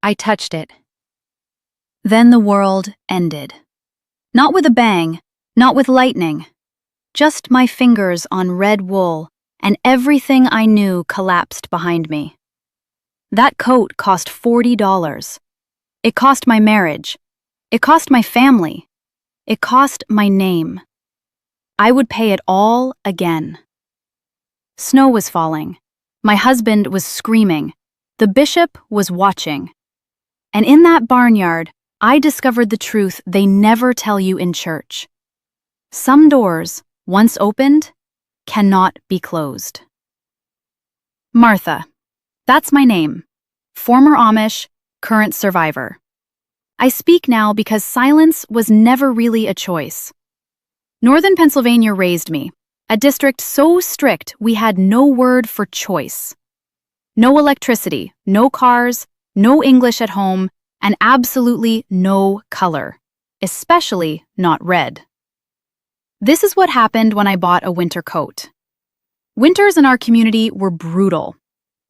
I touched it. Then the world ended. Not with a bang, not with lightning. Just my fingers on red wool, and everything I knew collapsed behind me. That coat cost $40. It cost my marriage. It cost my family. It cost my name. I would pay it all again. Snow was falling. My husband was screaming. The bishop was watching. And in that barnyard, I discovered the truth they never tell you in church. Some doors, once opened, cannot be closed. Martha. That's my name. Former Amish, current survivor. I speak now because silence was never really a choice. Northern Pennsylvania raised me, a district so strict we had no word for choice. No electricity, no cars, no English at home, and absolutely no color, especially not red. This is what happened when I bought a winter coat. Winters in our community were brutal.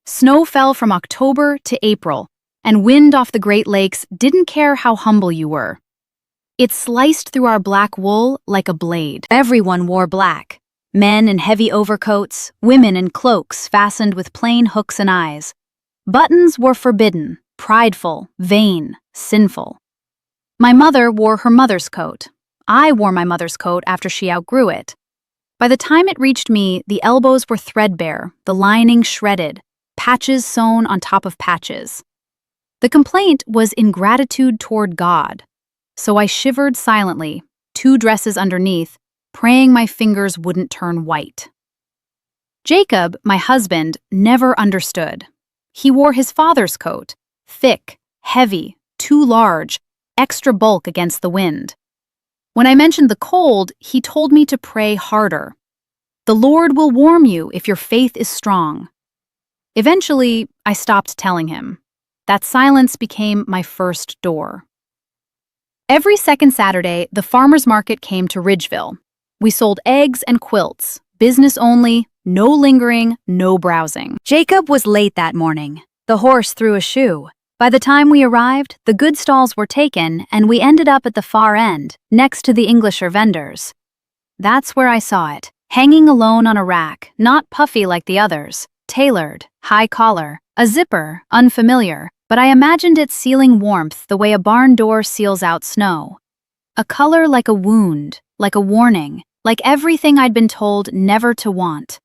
Snow fell from October to April, and wind off the Great Lakes didn't care how humble you were. It sliced through our black wool like a blade. Everyone wore black. Men in heavy overcoats, women in cloaks fastened with plain hooks and eyes. Buttons were forbidden, prideful, vain, sinful. My mother wore her mother's coat. I wore my mother's coat after she outgrew it. By the time it reached me, the elbows were threadbare, the lining shredded, patches sewn on top of patches. The complaint was ingratitude toward God. So I shivered silently, 2 dresses underneath, praying my fingers wouldn't turn white. Jacob, my husband, never understood. He wore his father's coat, thick, heavy, too large, extra bulk against the wind. When I mentioned the cold, he told me to pray harder. The Lord will warm you if your faith is strong. Eventually, I stopped telling him. That silence became my first door. Every second Saturday, the farmers market came to Ridgeville. We sold eggs and quilts, business only, no lingering, no browsing. Jacob was late that morning. The horse threw a shoe. By the time we arrived, the good stalls were taken, and we ended up at the far end, next to the Englisher vendors. That's where I saw it, hanging alone on a rack, not puffy like the others, tailored, high collar, a zipper, unfamiliar, but I imagined it sealing warmth the way a barn door seals out snow. A color like a wound, like a warning, like everything I'd been told never to want.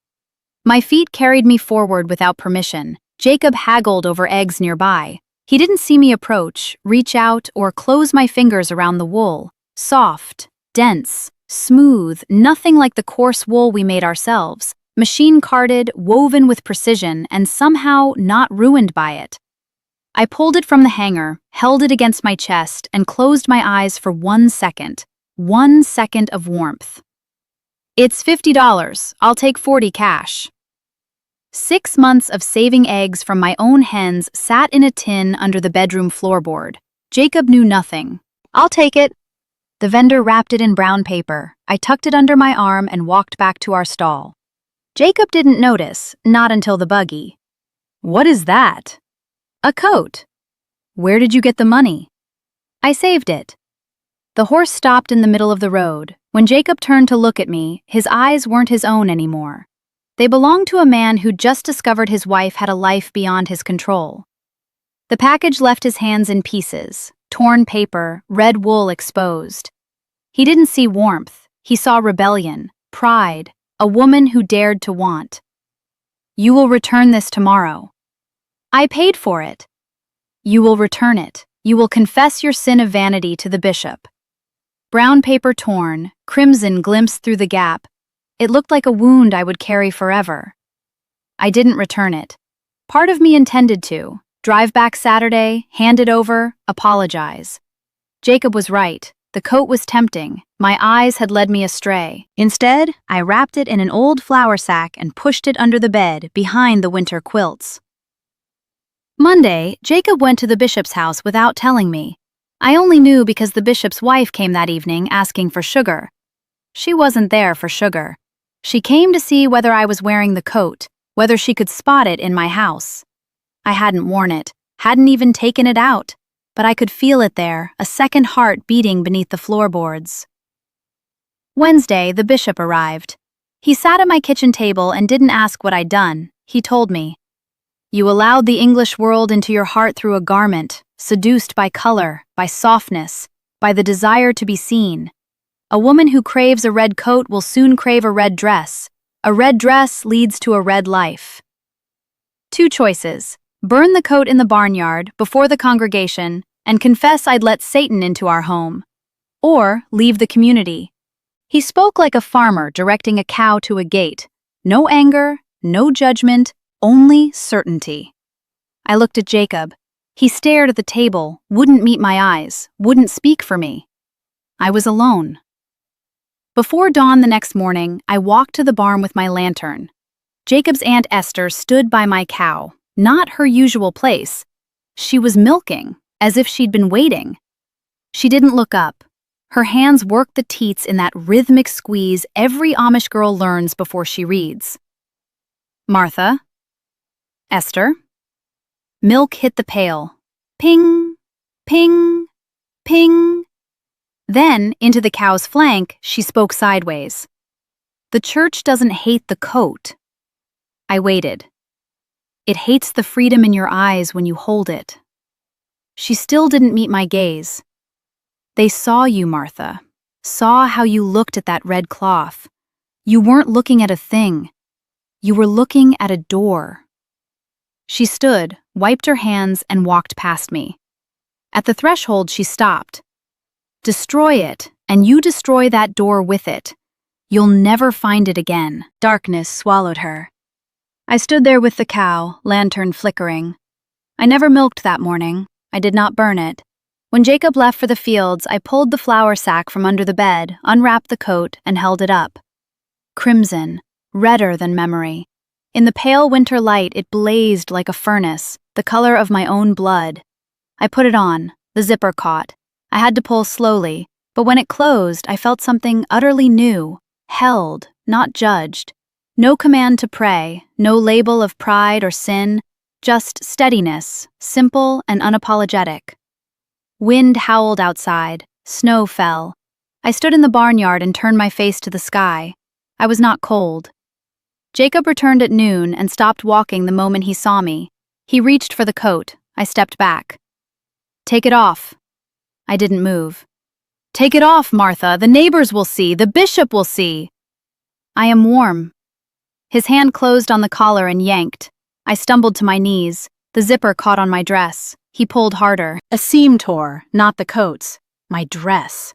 My feet carried me forward without permission. Jacob haggled over eggs nearby. He didn't see me approach, reach out, or close my fingers around the wool. Soft, dense, smooth, nothing like the coarse wool we made ourselves. Machine-carded, woven with precision, and somehow not ruined by it. I pulled it from the hanger, held it against my chest, and closed my eyes for 1 second. 1 second of warmth. It's $50. I'll take 40 cash. 6 months of saving eggs from my own hens sat in a tin under the bedroom floorboard. Jacob knew nothing. I'll take it. The vendor wrapped it in brown paper. I tucked it under my arm and walked back to our stall. Jacob didn't notice, not until the buggy. What is that? A coat. Where did you get the money? I saved it. The horse stopped in the middle of the road. When Jacob turned to look at me, his eyes weren't his own anymore. They belonged to a man who'd just discovered his wife had a life beyond his control. The package left his hands in pieces, torn paper, red wool exposed. He didn't see warmth. He saw rebellion, pride, a woman who dared to want. You will return this tomorrow. I paid for it. You will return it. You will confess your sin of vanity to the bishop. Brown paper torn, crimson glimpsed through the gap. It looked like a wound I would carry forever. I didn't return it. Part of me intended to. Drive back Saturday, hand it over, apologize. Jacob was right. The coat was tempting. My eyes had led me astray. Instead, I wrapped it in an old flour sack and pushed it under the bed behind the winter quilts. Monday, Jacob went to the bishop's house without telling me. I only knew because the bishop's wife came that evening asking for sugar. She wasn't there for sugar. She came to see whether I was wearing the coat, whether she could spot it in my house. I hadn't worn it. Hadn't even taken it out, but I could feel it there, a second heart beating beneath the floorboards. Wednesday, the bishop arrived. He sat at my kitchen table and didn't ask what I'd done. He told me, "You allowed the English world into your heart through a garment, seduced by color, by softness, by the desire to be seen. A woman who craves a red coat will soon crave a red dress. A red dress leads to a red life." Two choices: burn the coat in the barnyard before the congregation and confess I'd let Satan into our home, or leave the community. He spoke like a farmer directing a cow to a gate. No anger, no judgment, only certainty. I looked at Jacob. He stared at the table, wouldn't meet my eyes, wouldn't speak for me. I was alone. Before dawn the next morning, I walked to the barn with my lantern. Jacob's Aunt Esther stood by my cow, not her usual place. She was milking, as if she'd been waiting. She didn't look up. Her hands worked the teats in that rhythmic squeeze every Amish girl learns before she reads. "Martha? Esther?" Milk hit the pail. Ping, ping, ping. Then, into the cow's flank, she spoke sideways. "The church doesn't hate the coat." I waited. "It hates the freedom in your eyes when you hold it." She still didn't meet my gaze. "They saw you, Martha. Saw how you looked at that red cloth. You weren't looking at a thing. You were looking at a door." She stood, wiped her hands, and walked past me. At the threshold, she stopped. "Destroy it, and you destroy that door with it. You'll never find it again." Darkness swallowed her. I stood there with the cow, lantern flickering. I never milked that morning. I did not burn it. When Jacob left for the fields, I pulled the flour sack from under the bed, unwrapped the coat, and held it up. Crimson, redder than memory. In the pale winter light, it blazed like a furnace, the color of my own blood. I put it on. The zipper caught. I had to pull slowly, but when it closed, I felt something utterly new, held, not judged. No command to pray, no label of pride or sin, just steadiness, simple and unapologetic. Wind howled outside, snow fell. I stood in the barnyard and turned my face to the sky. I was not cold. Jacob returned at noon and stopped walking the moment he saw me. He reached for the coat. I stepped back. "Take it off." I didn't move. "Take it off, Martha. The neighbors will see. The bishop will see." "I am warm." His hand closed on the collar and yanked. I stumbled to my knees. The zipper caught on my dress. He pulled harder. A seam tore, not the coat's. My dress.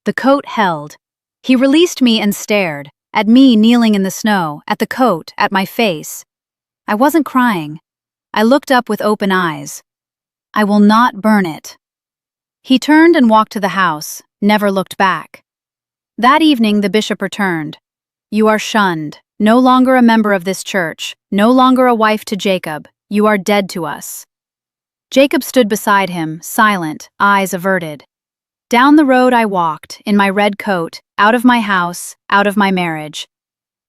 The coat held. He released me and stared, at me kneeling in the snow, at the coat, at my face. I wasn't crying. I looked up with open eyes. "I will not burn it." He turned and walked to the house, never looked back. That evening the bishop returned. "You are shunned, no longer a member of this church, no longer a wife to Jacob. You are dead to us." Jacob stood beside him, silent, eyes averted. Down the road I walked, in my red coat, out of my house, out of my marriage.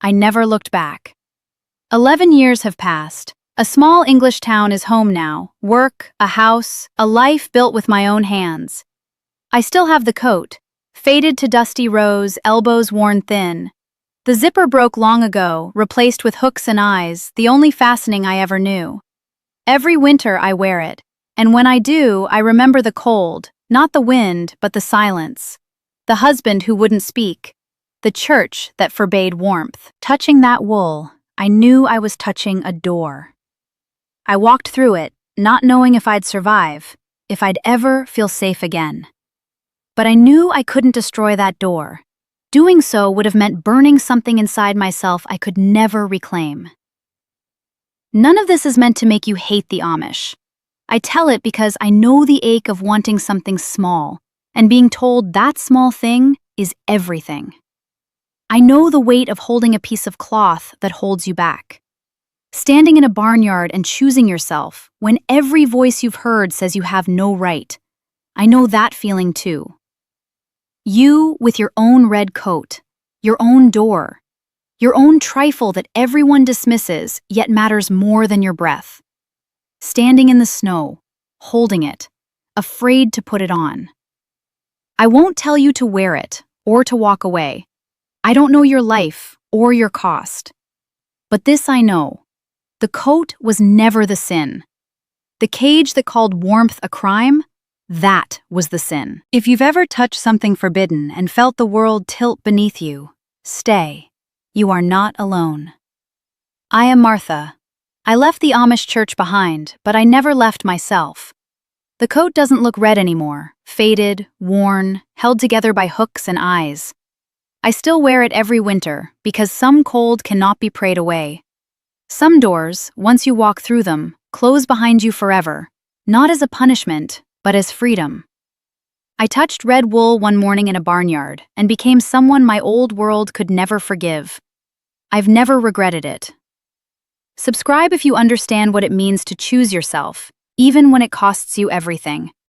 I never looked back. 11 years have passed. A small English town is home now, work, a house, a life built with my own hands. I still have the coat, faded to dusty rose, elbows worn thin. The zipper broke long ago, replaced with hooks and eyes, the only fastening I ever knew. Every winter I wear it, and when I do, I remember the cold, not the wind, but the silence. The husband who wouldn't speak. The church that forbade warmth. Touching that wool, I knew I was touching a door. I walked through it, not knowing if I'd survive, if I'd ever feel safe again. But I knew I couldn't destroy that door. Doing so would have meant burning something inside myself I could never reclaim. None of this is meant to make you hate the Amish. I tell it because I know the ache of wanting something small, and being told that small thing is everything. I know the weight of holding a piece of cloth that holds you back. Standing in a barnyard and choosing yourself when every voice you've heard says you have no right. I know that feeling too. You with your own red coat, your own door, your own trifle that everyone dismisses yet matters more than your breath. Standing in the snow, holding it, afraid to put it on. I won't tell you to wear it or to walk away. I don't know your life or your cost. But this I know. The coat was never the sin. The cage that called warmth a crime, that was the sin. If you've ever touched something forbidden and felt the world tilt beneath you, stay. You are not alone. I am Martha. I left the Amish church behind, but I never left myself. The coat doesn't look red anymore, faded, worn, held together by hooks and eyes. I still wear it every winter because some cold cannot be prayed away. Some doors, once you walk through them, close behind you forever, not as a punishment, but as freedom. I touched red wool one morning in a barnyard and became someone my old world could never forgive. I've never regretted it. Subscribe if you understand what it means to choose yourself, even when it costs you everything.